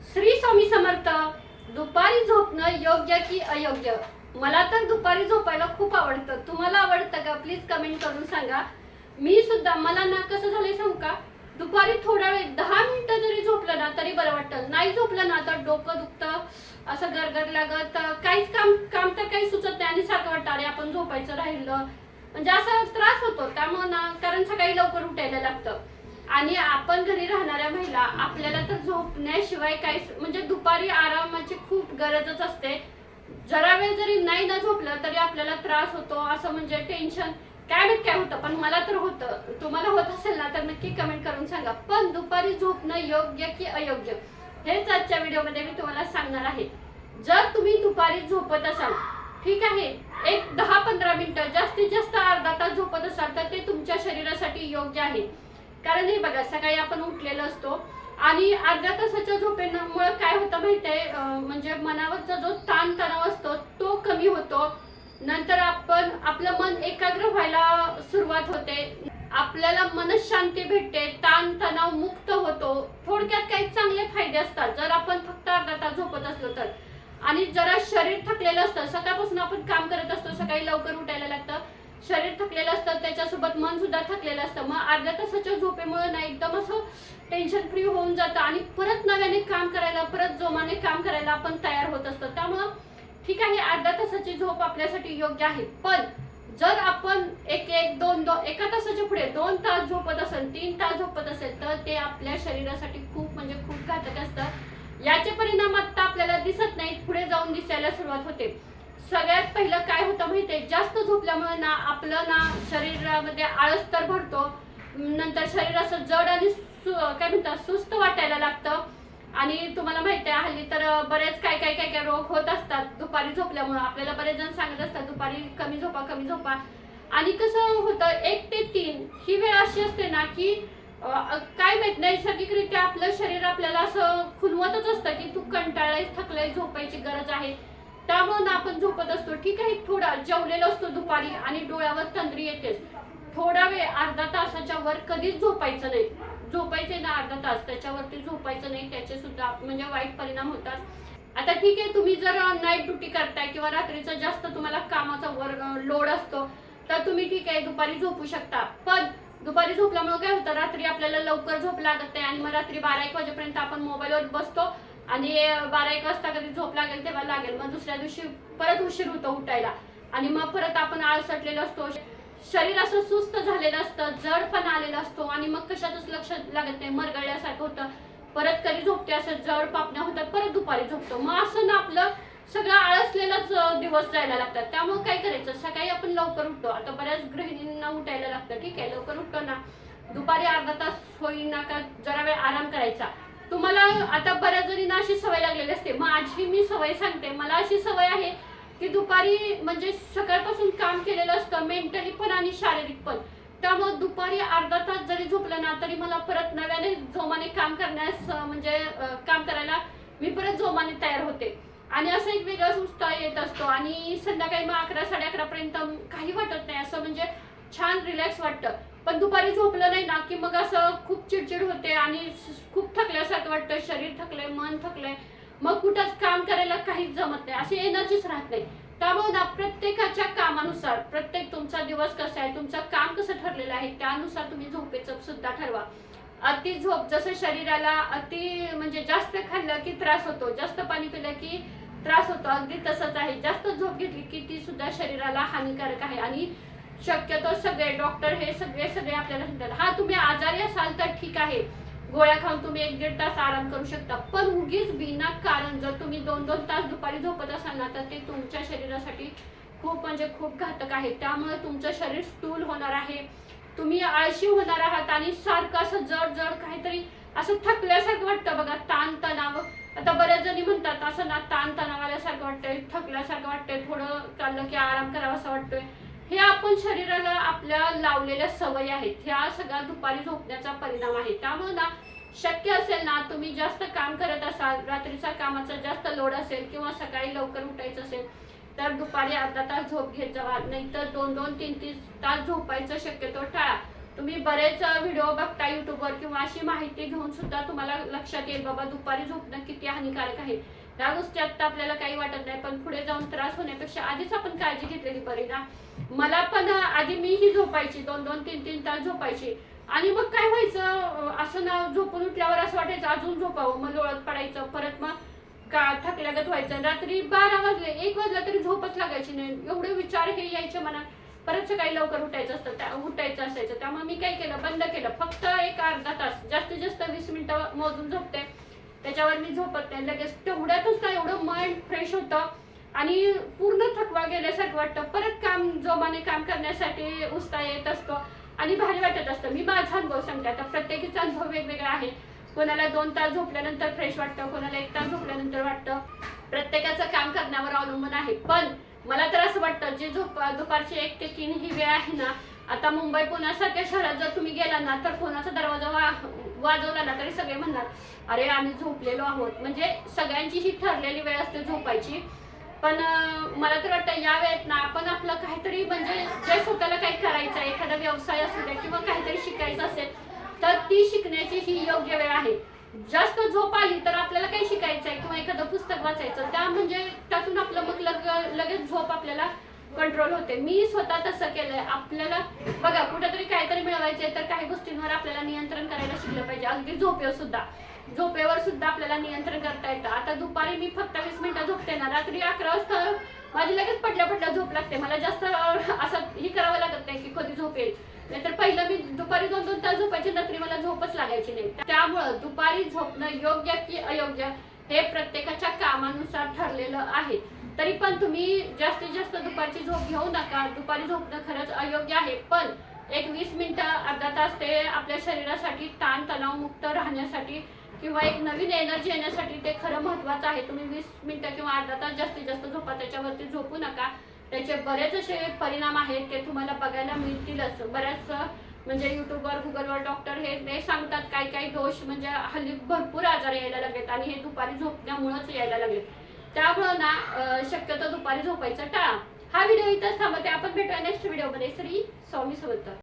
श्री स्वामी समर्थ. दुपारी झोपणं योग्य की अयोग्य? मला तर दुपारी झोपायला खूप आवडतं. तुम्हाला आवडतं का? प्लीज कमेंट करून सांगा. मी सुद्धा, मला ना कसं झालंय सांगू का, दुपारी थोडा वेळ 10 मिनिटं जरी झोपलं ना तरी बरं वाटतं. नाही झोपलं ना तर डोकं दुखतं, असं गरगर लागत, काहीच काम काम तर काही सुचत नाही आणि सारखं वाटतं अरे आपण झोपायचं राहिलं, म्हणजे असा त्रास होतो. त्यामुळे ना, कारण सकाळी लवकर उठायला लागतं आणि आपण घरी राहणाऱ्या महिला, आपल्याला तर झोपण्याशिवाय काही, म्हणजे दुपारी आरामाची खूप गरजच असते. जरा वेळ जरी नाही ना झोपलं तरी आपल्याला त्रास होतो, असं म्हणजे टेन्शन काय माहित काय होतं, पण मला तर होतं. तुम्हाला होत असेल ना तर नक्की कमेंट करून सांगा. पण दुपारी झोपणं योग्य की अयोग्य, हेच आजच्या व्हिडिओमध्ये मी तुम्हाला सांगणार आहे. जर तुम्ही दुपारी झोपत असाल, ठीक आहे, एक 10-15 मिनिटं, जास्तीत जास्त अर्धा तास झोपत असाल तर ते तुमच्या शरीरासाठी योग्य आहे. कारण हे बघा, सकाळी आपण उठलेलो असतो आणि अर्ध्या तासाच्या झोपेमुळे काय होतं माहितीये, म्हणजे मनावरचा जो ताण तणाव असतो तो कमी होतो. नंतर आपण, आपलं मन एकाग्र व्हायला सुरुवात होते, आपल्याला मनशांती भेटते, ताण तणाव मुक्त होतो. थोडक्यात काही चांगले फायदे असतात जर आपण फक्त अर्धा तास झोपत असलो तर. आणि जरा शरीर थकलेलं असतं, सकाळपासून आपण काम करत असतो, सकाळी लवकर उठायला लागतं, शरीर थकलेलं असतं, त्याच्यासोबत मन सुद्धा थकलेलं असतं. मग अर्ध्या तासाच्या झोपेमुळे ना एकदम असं टेन्शन फ्री होऊन जातं आणि परत नव्याने काम करायला, परत जोमाने काम करायला आपण तयार होत असतो. त्यामुळं ठीक आहे, अर्ध्या तासाची झोप आपल्यासाठी योग्य आहे. पण जर आपण एका तासाच्या पुढे 2 तास झोपत असेल, 3 तास झोपत असेल तर ते आपल्या शरीरासाठी खूप म्हणजे खूप घातक असतं. याचे परिणाम आता आपल्याला दिसत नाहीत, पुढे जाऊन दिसायला सुरुवात होते. सगळ्यात पहिलं काय होतं माहितीये, जास्त झोपल्यामुळे ना आपलं ना शरीरामध्ये आळस तर भरतो, नंतर शरीर असं जड आणि काय म्हणतात सुस्त वाटायला लागतं. आणि तुम्हाला माहिती आहे हल्ली तर बरेच काय काय काय काय रोग होत असतात दुपारी झोपल्यामुळे. आपल्याला बरेच जण सांगत असतात दुपारी कमी झोपा कमी झोपा. आणि कसं होतं, 1 ते 3 ही वेळ अशी असते ना की काय माहित, नैसर्गिकरित्या आपलं शरीर आपल्याला असं खुलवतच असतं की तू कंटाळलाय, थकलाय, झोपायची गरज आहे. त्यामुळे ना आपण झोपत असतो. ठीक आहे, थोडा जेवलेलो असतो दुपारी आणि डोळ्यावर तंद्री येतेच. थोडा वेळ, अर्धा तासाच्या वर कधीच झोपायचं नाही. झोपायचे ना अर्धा तास, त्याच्यावरती झोपायचं नाही, त्याचे सुद्धा म्हणजे वाईट परिणाम होतात. आता ठीक आहे, तुम्ही जर नाईट ड्युटी करताय किंवा रात्रीचा जास्त तुम्हाला कामाचा लोड असतो तर तुम्ही ठीक आहे दुपारी झोपू शकता. पण दुपारी झोपल्यामुळे काय होतं, रात्री आपल्याला लवकर झोप लागत नाही आणि मग रात्री 12-1 वाजेपर्यंत आपण मोबाईलवर बसतो आणि 12-1 वाजता कधी झोप लागेल तेव्हा लागेल, मग दुसऱ्या दिवशी परत उशीर होतो उठायला आणि मग परत आपण आळसटलेलो असतो, शरीर असं सुस्त झालेलं असतं, जडपणा आलेला असतो आणि मग कशातच लक्ष लागत नाही, मरगळल्यासारखं होतं. परत कधी झोपते असं जड पापण्या होतात, परत दुपारी झोपतो. मग असं ना आपलं सगळं आळसलेलाच दिवस जायला लागतात. त्यामुळे काय करायचं, सकाळी आपण लवकर उठतो. आता बऱ्याच गृहिणींना उठायला लागतं, ठीक आहे, लवकर उठतो ना, दुपारी अर्धा तास होईना का जरा वेळ आराम करायचा. तुम्हाला आता बऱ्याच जणींना अशी सवय लागलेली असते, माझी मी सवय सांगते, मला अशी सवय आहे की दुपारी म्हणजे सकाळपासून काम केलेलं असतं, मेंटली पण आणि शारीरिक पण. त्यामुळे दुपारी अर्धा तास जरी झोपलं ना तरी मला परत नव्याने जोमाने काम करण्यास म्हणजे काम करायला मी परत जोमाने तयार होते आणि असं एक वेगळा उत्साह येत असतो. आणि संध्याकाळी मग 11-11:30 पर्यंत काही वाटत नाही, असं म्हणजे छान रिलॅक्स वाटतं. पण दुपारी झोपलं नाही ना की मग असं खूप चिडचिड होते आणि खूप थकल्यासारखं वाटतं, शरीर थकलंय, मन थकलंय, मग कुठंच काम करायला काहीच जमत नाही, अशी एनर्जीच राहत नाही. त्यामुळे ना प्रत्येकाच्या कामानुसार, प्रत्येक तुमचा दिवस कसा आहे, तुमचं काम कसं ठरलेलं आहे त्यानुसार तुम्ही झोपेचं सुद्धा ठरवा. अति झोप, जसं शरीराला अति म्हणजे जास्त खाल्लं की त्रास होतो, जास्त पाणी पिलं की त्रास होतो, अगदी तसंच आहे. जास्त झोप घेतली की ती सुद्धा शरीराला हानिकारक आहे. आणि शक्यतो सगळे डॉक्टर हे सगळे आपल्याला सांगतात, हा तुम्ही आजारी असाल तर ठीक आहे, गोळ्या खाऊन तुम्ही 1-1.5 तास आराम करू शकता. पण उगीच बिना कारण जर तुम्ही 2-2 तास दुपारी झोपत असाल ना तर ते तुमच्या शरीरासाठी खूप म्हणजे खूप घातक आहे. त्यामुळे तुमचं शरीर स्थूल होणार आहे, तुम्ही आळशी होणार आहात आणि सारखं असं जड जड काहीतरी असं थकल्यासारखं वाटतं बघा, ताण तणाव. आता बऱ्याच जणी म्हणतात असं ना, ताण तणाव आल्यासारखं वाटतंय, थकल्यासारखं वाटतंय, थोडं चाललं की आराम करावा असं वाटतोय. हे आपण शरीराला आपल्या लावलेल्या सवयी आहेत, ह्या सगळ्या दुपारी झोपण्याचा परिणाम आहे. त्यामुळे ना शक्य असेल ना, तुम्ही जास्त काम करत असाल, रात्रीचा कामाचा जास्त लोड असेल किंवा सकाळी लवकर उठायचं असेल तर दुपारी अर्धा तास झोप घेत जावा, नाहीतर 2-2, 3-3 तास झोपायचं शक्यतो टाळा. तुम्ही बरेच व्हिडिओ बघता युट्यूबवर किंवा अशी माहिती घेऊन सुद्धा तुम्हाला लक्षात येईल बाबा दुपारी झोपणं किती हानिकारक आहे. या गोष्टी आता आपल्याला काही वाटत नाही, पण पुढे जाऊन त्रास होण्यापेक्षा आधीच आपण काळजी घेतलेली बरी ना. मला पण आधी मीही झोपायची 2-2, 3-3 तास झोपायची आणि मग काय व्हायचं, असं ना झोपून उठल्यावर असं वाटायचं अजून झोपावं, मग लोळत पडायचं, परत मग का थकल्यागत व्हायचं. रात्री 12 वाजले 1 वाजला तरी झोपच लागायची नाही. एवढे विचार हे यायचे मनात. परत सकाळी लवकर उठायचं असायचं. त्यामुळे मी काय केलं, बंद केलं. फक्त एक अर्धा तास, जास्तीत जास्त 20 मिनिटं मोजून झोपते, त्याच्यावर मी झोपत नाही. लगेच तेवढ्यातच ना एवढं माइंड फ्रेश होतं आणि पूर्ण थकवा गेल्यासारखं वाटतं. परत जोमाने काम करण्यासाठी उत्साह येत असतो आणि भारी वाटत असतं. मी माझा अनुभव सांगते. आता प्रत्येकीचा अनुभव वेगवेगळा आहे. कोणाला 2 तास झोपल्यानंतर फ्रेश वाटतं, कोणाला 1 तास झोपल्यानंतर वाटतं. प्रत्येकाचं काम करण्यावर अवलंबून आहे. पण मला तर असं वाटतं जे दुपारची 1 ते 3 ही वेळ आहे ना, आता मुंबई पुण्यासारख्या शहरात जर तुम्ही गेला ना तर फोनाचा दरवाजा वाजवला ना तरी सगळे म्हणणार अरे आम्ही झोपलेलो आहोत. म्हणजे सगळ्यांची ही ठरलेली वेळ असते झोपायची. पण मला तर वाटतं या वेळेत ना आपण आपलं काहीतरी म्हणजे जे स्वतःला काही करायचं आहे, एखादा व्यवसाय असू द्या किंवा काहीतरी शिकायचं असेल तर ती शिकण्याची ही योग्य वेळ आहे. जास्त झोप आली तर आपल्याला काही शिकायचं आहे किंवा एखादं पुस्तक वाचायचं, त्यातून आपलं मग लगेच झोप आपल्याला कंट्रोल होते. मी स्वतः तसं केलंय. आपल्याला बघा कुठेतरी काहीतरी मिळवायचंय तर काही गोष्टींवर आपल्याला नियंत्रण करायला शिकलं पाहिजे. अगदी झोपेवर सुद्धा आपल्याला नियंत्रण करता येतं. आता दुपारी मी फक्त 20 मिनिटं झोपते ना, रात्री 11 वाजता माझी लगेच पडल्या झोप लागते. मला जास्त असं ही करावं लागत नाही की कधी झोप येईल. नाहीतर पहिलं मी दुपारी 2-2 तास झोपायची, रात्री मला झोपच लागायची नाही. त्यामुळं दुपारी झोपणं योग्य की अयोग्य हे प्रत्येकाच्या कामानुसार ठरलेलं आहे. तरी पण तुम्ही जास्तीत जास्त दुपारची झोप घेऊ नका. दुपारी झोपणं खरंच अयोग्य आहे, पण एक 20 मिनिटं अर्धा तास ते आपल्या शरीरासाठी ताणतणाव मुक्त राहण्यासाठी किंवा एक नवीन एनर्जी येण्यासाठी ते खरं महत्वाचं आहे. तुम्ही 20 मिनिटं किंवा अर्धा तास जास्तीत जास्त झोपा, त्याच्यावरती झोपू नका. त्याचे बरेच असे परिणाम आहेत ते तुम्हाला बघायला मिळतीलच. बऱ्याच म्हणजे युट्यूबवर गुगलवर डॉक्टर हे सांगतात काही दोष म्हणजे हल्ली भरपूर आजार यायला लागलेत आणि हे दुपारी झोपण्यामुळेच यायला लागले. त्यामुळं ना शक्यतो दुपारी झोपायचं टाळा. हा व्हिडिओ इथंच थांबवते. आपण भेटूया नेक्स्ट व्हिडिओमध्ये. श्री स्वामी समर्थ.